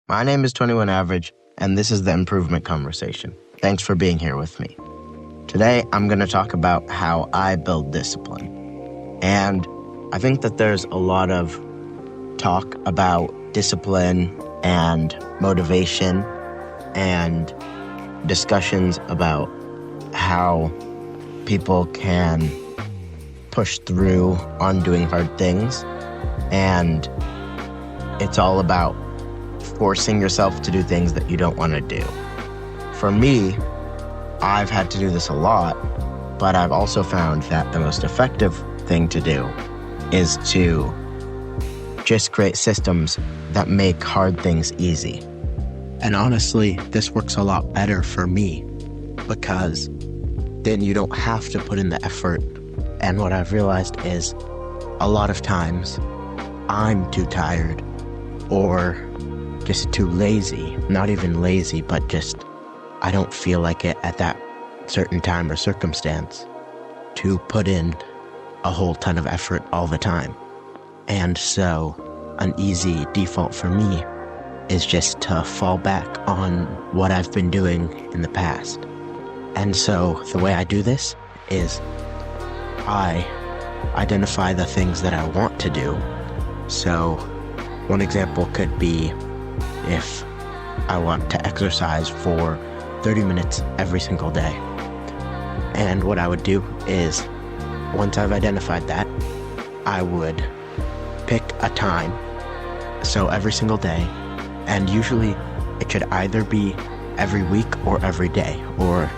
My name is 21 Average, and this is the Improvement Conversation. Thanks for being here with me. Today, I'm going to talk about how I build discipline. And I think that there's a lot of talk about discipline and motivation and discussions about how people can push through on doing hard things. And it's all about forcing yourself to do things that you don't want to do. For me, I've had to do this a lot, but I've also found that the most effective thing to do is to just create systems that make hard things easy. And honestly, this works a lot better for me because then you don't have to put in the effort. And what I've realized is a lot of times I'm too tired or just too lazy, not even lazy, but just I don't feel like it at that certain time or circumstance to put in a whole ton of effort all the time. And so an easy default for me is just to fall back on what I've been doing in the past. And so the way I do this is I identify the things that I want to do. So one example could be if I want to exercise for 30 minutes every single day. And what I would do is, once I've identified that, I would pick a time, so every single day, and usually it should either be every week or every day, or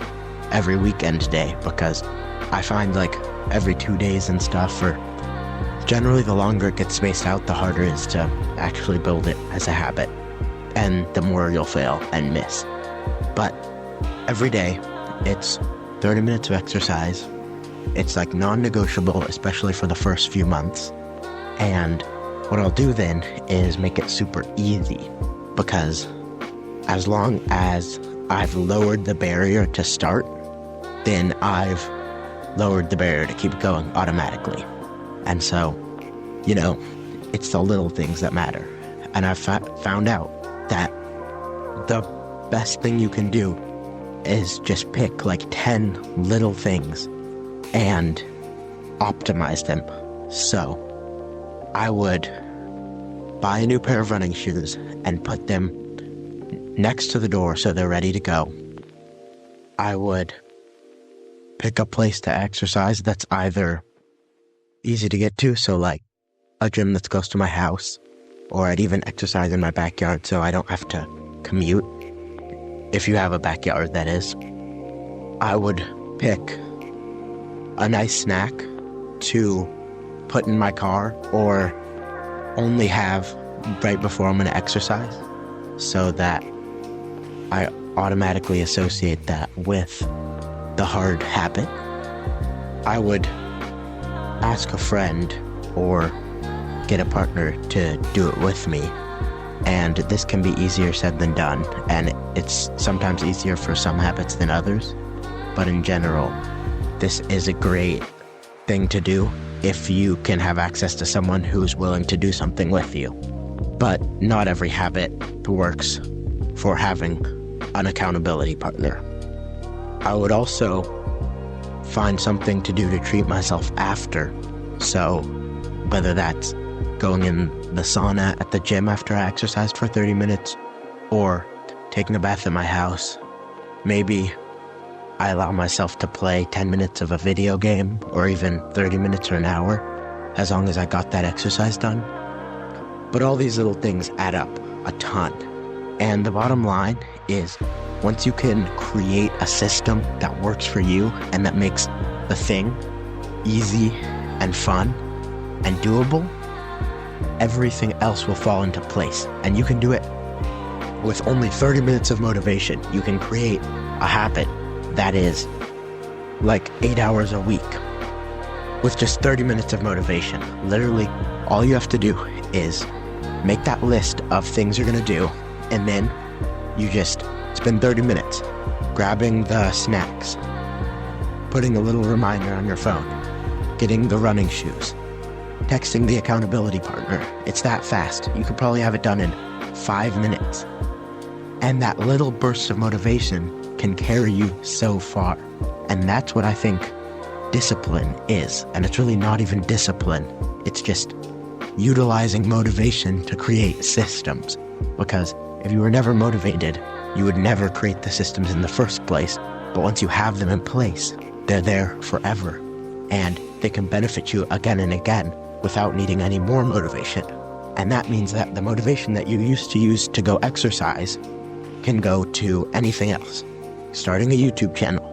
every weekend day, because I find like every 2 days and stuff, or generally the longer it gets spaced out, the harder it is to actually build it as a habit, and the more you'll fail and miss. But every day, it's 30 minutes of exercise. It's like non-negotiable, especially for the first few months. And what I'll do then is make it super easy, because as long as I've lowered the barrier to start, then I've lowered the barrier to keep going automatically. And so, it's the little things that matter. And I've found out that the best thing you can do is just pick like 10 little things and optimize them. So I would buy a new pair of running shoes and put them next to the door so they're ready to go. I would pick a place to exercise that's either easy to get to, so like a gym that's close to my house, or I'd even exercise in my backyard so I don't have to commute. If you have a backyard, that is. I would pick a nice snack to put in my car or only have right before I'm going to exercise, so that I automatically associate that with the hard habit. I would ask a friend or get a partner to do it with me. And this can be easier said than done, and it's sometimes easier for some habits than others. But in general, this is a great thing to do if you can have access to someone who's willing to do something with you. But not every habit works for having an accountability partner. I would also find something to do to treat myself after. So whether that's going in the sauna at the gym after I exercised for 30 minutes, or taking a bath at my house. Maybe I allow myself to play 10 minutes of a video game, or even 30 minutes or an hour, as long as I got that exercise done. But all these little things add up a ton. And the bottom line is, once you can create a system that works for you and that makes the thing easy and fun and doable, everything else will fall into place. And you can do it with only 30 minutes of motivation. You can create a habit that is like 8 hours a week with just 30 minutes of motivation. Literally, all you have to do is make that list of things you're going to do, and then you just spend 30 minutes grabbing the snacks, putting a little reminder on your phone, getting the running shoes, texting the accountability partner. It's that fast. You could probably have it done in 5 minutes. And that little burst of motivation can carry you so far. And that's what I think discipline is. And it's really not even discipline. It's just utilizing motivation to create systems. Because if you were never motivated, you would never create the systems in the first place. But once you have them in place, they're there forever. And they can benefit you again and again without needing any more motivation. And that means that the motivation that you used to use to go exercise can go to anything else, starting a YouTube channel.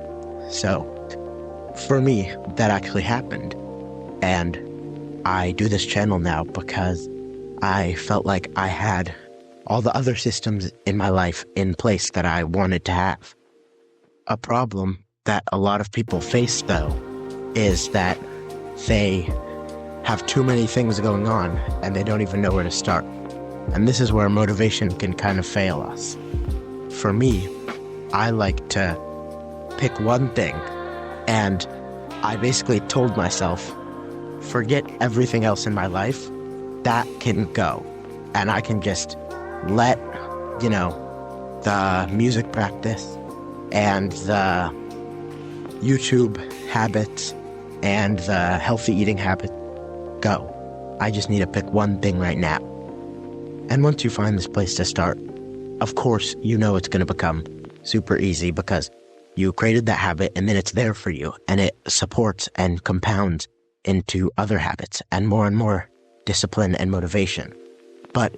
So for me, that actually happened. And I do this channel now because I felt like I had all the other systems in my life in place that I wanted to have. A problem that a lot of people face, though, is that they have too many things going on and they don't even know where to start. And this is where motivation can kind of fail us. For me, I like to pick one thing, and I basically told myself, forget everything else in my life, that can go. And I can just let, the music practice and the YouTube habits and the healthy eating habit go. I just need to pick one thing right now. And once you find this place to start, of course, it's going to become super easy because you created that habit and then it's there for you and it supports and compounds into other habits and more discipline and motivation. But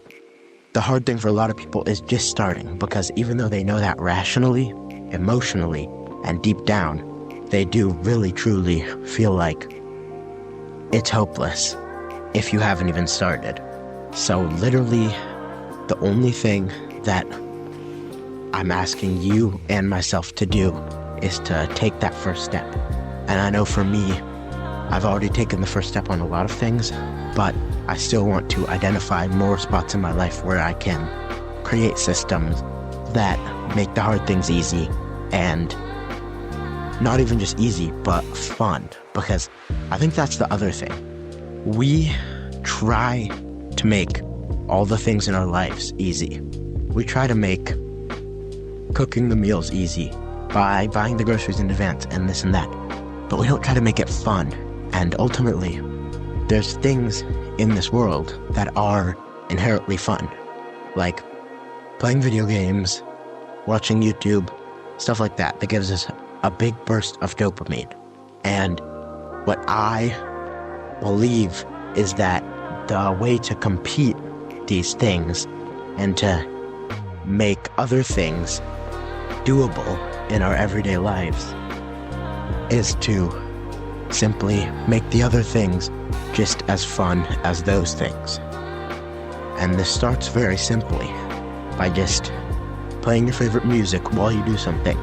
the hard thing for a lot of people is just starting, because even though they know that rationally, emotionally, and deep down, they do really truly feel like it's hopeless if you haven't even started. So literally, the only thing that I'm asking you and myself to do is to take that first step. And I know for me, I've already taken the first step on a lot of things, but I still want to identify more spots in my life where I can create systems that make the hard things easy, and not even just easy, but fun. Because I think that's the other thing. We try to make all the things in our lives easy. We try to make cooking the meals easy by buying the groceries in advance and this and that. But we don't try to make it fun. And ultimately, there's things in this world that are inherently fun. Like playing video games, watching YouTube, stuff like that gives us a big burst of dopamine. And what I believe is that the way to compete these things and to make other things doable in our everyday lives is to simply make the other things just as fun as those things. And this starts very simply by just playing your favorite music while you do something,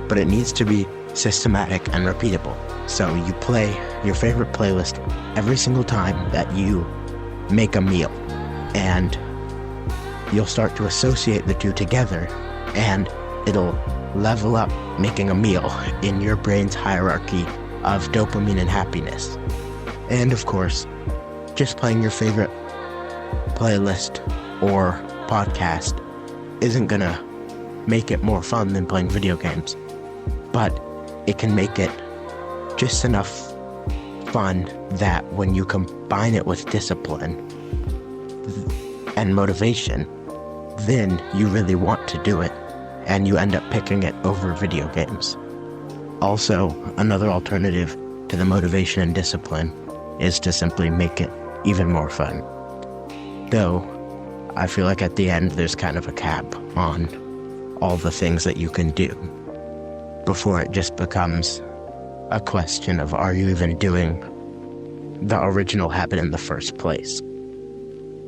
but it needs to be systematic and repeatable. So you play your favorite playlist every single time that you make a meal, and you'll start to associate the two together, and it'll level up making a meal in your brain's hierarchy of dopamine and happiness. And of course, just playing your favorite playlist or podcast isn't gonna make it more fun than playing video games, but it can make it just enough fun that when you combine it with discipline and motivation, then you really want to do it, and you end up picking it over video games. Also, another alternative to the motivation and discipline is to simply make it even more fun. Though, I feel like at the end there's kind of a cap on all the things that you can do before it just becomes a question of, are you even doing the original habit in the first place?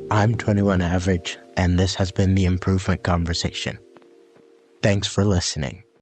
I'm 21 Average, and this has been the Improvement Conversation. Thanks for listening.